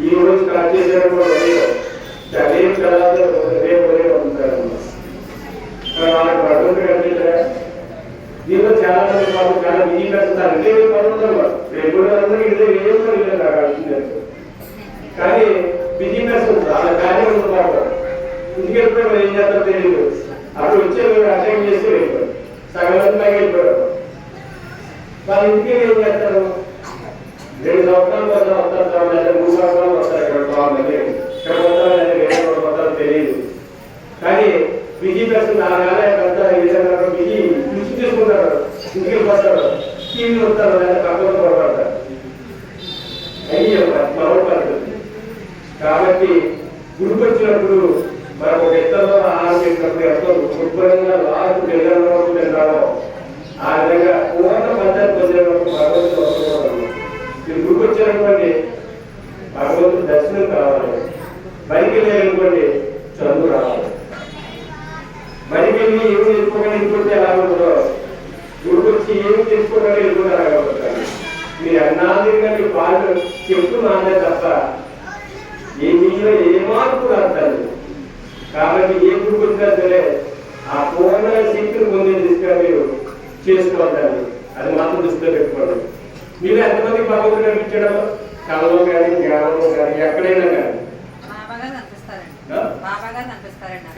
ఈ రోజు స్టార్ట్ చేసేది కూడా రేపు తర్వాత రేపు ఉంటారన్నమాట. వాళ్ళకి పడుతుంది కనిపించరా? దీంట్లో చాలా మంది వాళ్ళు చాలా బిజీ పెడతారు. అంటే పడుతుంటారు రేపు కూడా అందరూ ఇదే ఏం కూడా కావాల్సిందే. కానీ బిజీ పర్సన్ చాలా కార్యం ఉంటుంది. ఇంటికి వెళ్ళిపోయి మరి ఏం చేస్తారో తెలియదు. అప్పుడు వచ్చే అటెండ్ చేసి వెళ్ళిపోయారు. సగం మంది వెళ్ళిపోయారు. వాళ్ళ ఇంటికి ఏం చేస్తారు? 2 సంవత్సరాలు వస్తారు, లేదా 3 సంవత్సరాలు వస్తారు. ఇక్కడ బాగుంది ఇక్కడ పోతారు, వేరే పోతారో తెలియదు. కానీ బిజీ పర్సన్ పెద్ద విధంగా బిజీ కృషి చేసుకుంటారు. ఇంటికి వెళ్ళిపోతారు, టీవీ వస్తారు, లేదా పక్కన పడతారు. అయ్యే మరో పద్ధతి. కాబట్టి గుడికి వచ్చినప్పుడు మనకు ఒక ఇతరులో ఆహారం చేసినప్పుడు ఎంతో శుభ్రంగా లాస్ట్ పిల్లలు తింటామో ఆ విధంగా పూర్ణ పద్ధతి పొందినప్పుడు భగవంతుడు వస్తున్నాడు. మీరు గుడికి వచ్చారనుకోండి, భగవంతుడు దర్శనం కావాలి. బయటికి వెళ్ళారనుకోండి, చదువు రావాలి. బయటికి వెళ్ళి ఏమి తెలుసుకోకుండా వెళ్ళిపోతే ఎలా ఉంటుందో, గుడికి వచ్చి ఏమి తెలుసుకోకుండా వెళ్ళిపోతే అలాగా ఉంటుంది. మీరు అన్నాదిగా మీ పాలు చెప్తున్నానే తప్ప ఏ మీలో ఏ మార్పు రాదు. కాబట్టి ఏ గుడికి వచ్చినా సరే ఆ పూర్ణ శక్తిని పొందే దిశగా మీరు చేసుకోవాలి. అది మాత్రం దృష్టిలో పెట్టుకోండి. మీరు ఎంతమంది భగవంతుడు కనిపించడం కళలో కానీ జ్ఞానంలో కానీ ఎక్కడైనా కానీ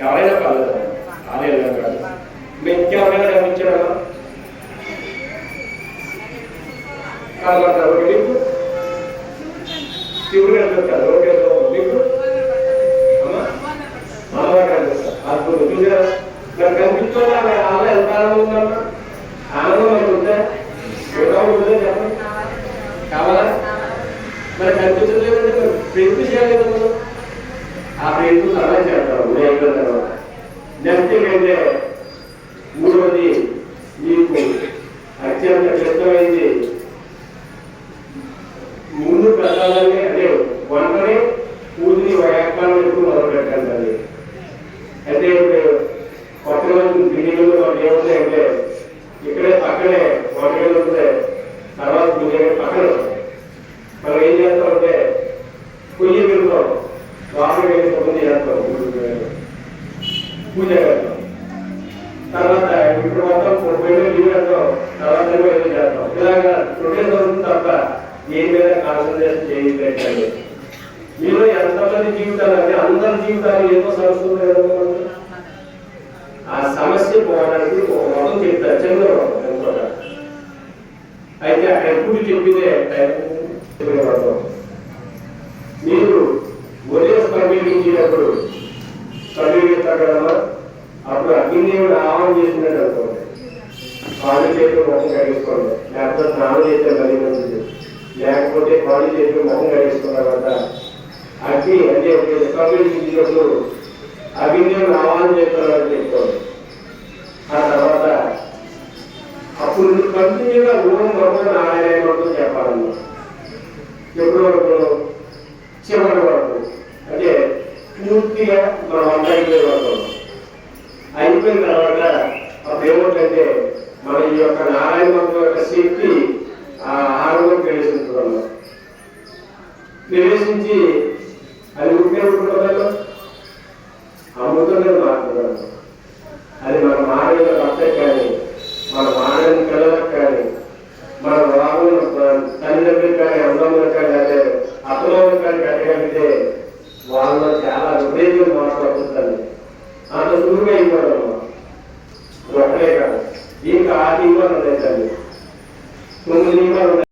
ఎవరైనా కాదు అదేనా కాదు. ఇంకెవరైనా కనిపించడం కనబడతారు. మీకు శివుడు కనిపిస్తారు. ఓకే మీకు అమ్మగారు కనిపిస్తారు. అద్భుతం. చూసారా? మరి కనిపించాలి. అలా ఎంత ఆనందం ఉందమ్మా? ఆనందం మనకు ఉందా? ఉందా చెప్పండి. కావాలా? మరి కనిపించలేదంటే మరి ప్రయత్నం చేయాలి కదా. ఆ ప్రయత్నం చాలా చేస్తారు. అయిపోయిన తర్వాత నెక్స్ట్ ఏంటంటే మూడవది మీకు అత్యంత క్లిష్టమైంది ముందు ప్రసాదాన్ని అంటే వంటని పూజని వ్యాఖ్యానం ఎక్కువ మొదలు పెట్టాలి. అయితే ఇప్పుడు కొత్త రోజు ఢిల్లీలో ఏముంటాయంటే ఇక్కడే పక్కనే వంటలు ఉంటాయి. తర్వాత పూజ పక్కన మనం ఏం చేస్తామంటే పొయ్యి పెడతాం, లోపల వెళ్ళి పొద్దున్న చేస్తాం, పూజ చేస్తాం. తర్వాత ఇప్పుడు మొత్తం పొయ్యిలో నీళ్ళు వేస్తాం, తర్వాత ఏదో చేస్తాం. ఇలాగా రొటేషన్ అవుతుంది తప్ప ఏం మీద కాన్సన్ట్రేషన్ చేయలేదు. మీరు ఎంతమంది జీవితాలు అంటే అందరి జీవితాలు ఏదో సమస్య ఉంది. ఆ సమస్య పోవడానికి ఒక మతం చెప్తారు. చంద్రబాబు అయితే అక్కడ ఎప్పుడు చెప్పితే మీరు ఒరే సమీపించినప్పుడు సమీపిస్తారు కదమ్మా, అప్పుడు అగ్నిదేవుడు ఆహ్వానం చేసినట్టు అనుకోండి. కాళ్ళు చేతులు మొహం కడిగేసుకోండి, లేకపోతే స్నానం చేస్తే మరీ మంచిది. లేకపోతే కాళ్ళు చేతులు మొహం కడిగేసుకున్న తర్వాత అగ్ని అంటే సమీపించినప్పుడు అగ్నిదేవుడు ఆహ్వానం చేస్తున్నారని చెప్పుకోండి. ఆ తర్వాత అప్పుడు కంటిన్యూగా ఓం నమో నారాయణ చెప్పాలన్నా. ఎప్పటి వరకు? చివరి వరకు. అంటే పూర్తిగా మనం వంట అయిపోయే వరకు. అయిపోయిన తర్వాత అప్పుడు ఏమిటంటే మన ఈ యొక్క నారాయణ మంత్రం యొక్క శక్తి ఆ ఆహారంలో ప్రవేశించడం. ప్రవేశించి అది ఉపయోగపడదు. అమృతంగా మాట్లాడదు. అది మన మానవుల భర్తకు కానీ, మన మానవుని పిల్లలకు కానీ, మన రాముల తల్లిదండ్రులకు కానీ, అన్నములకు కానీ, అదే అత్తలకు కానీ కట్టగలిగితే వాళ్ళలో చాలా హృదయం మాట్లాడుతుంది. అంత సులువుగా ఇవ్వడం ఒకటే కాదు, ఇంకా 6 ఇవ్వాలి. 9 ఇవ్వాలి.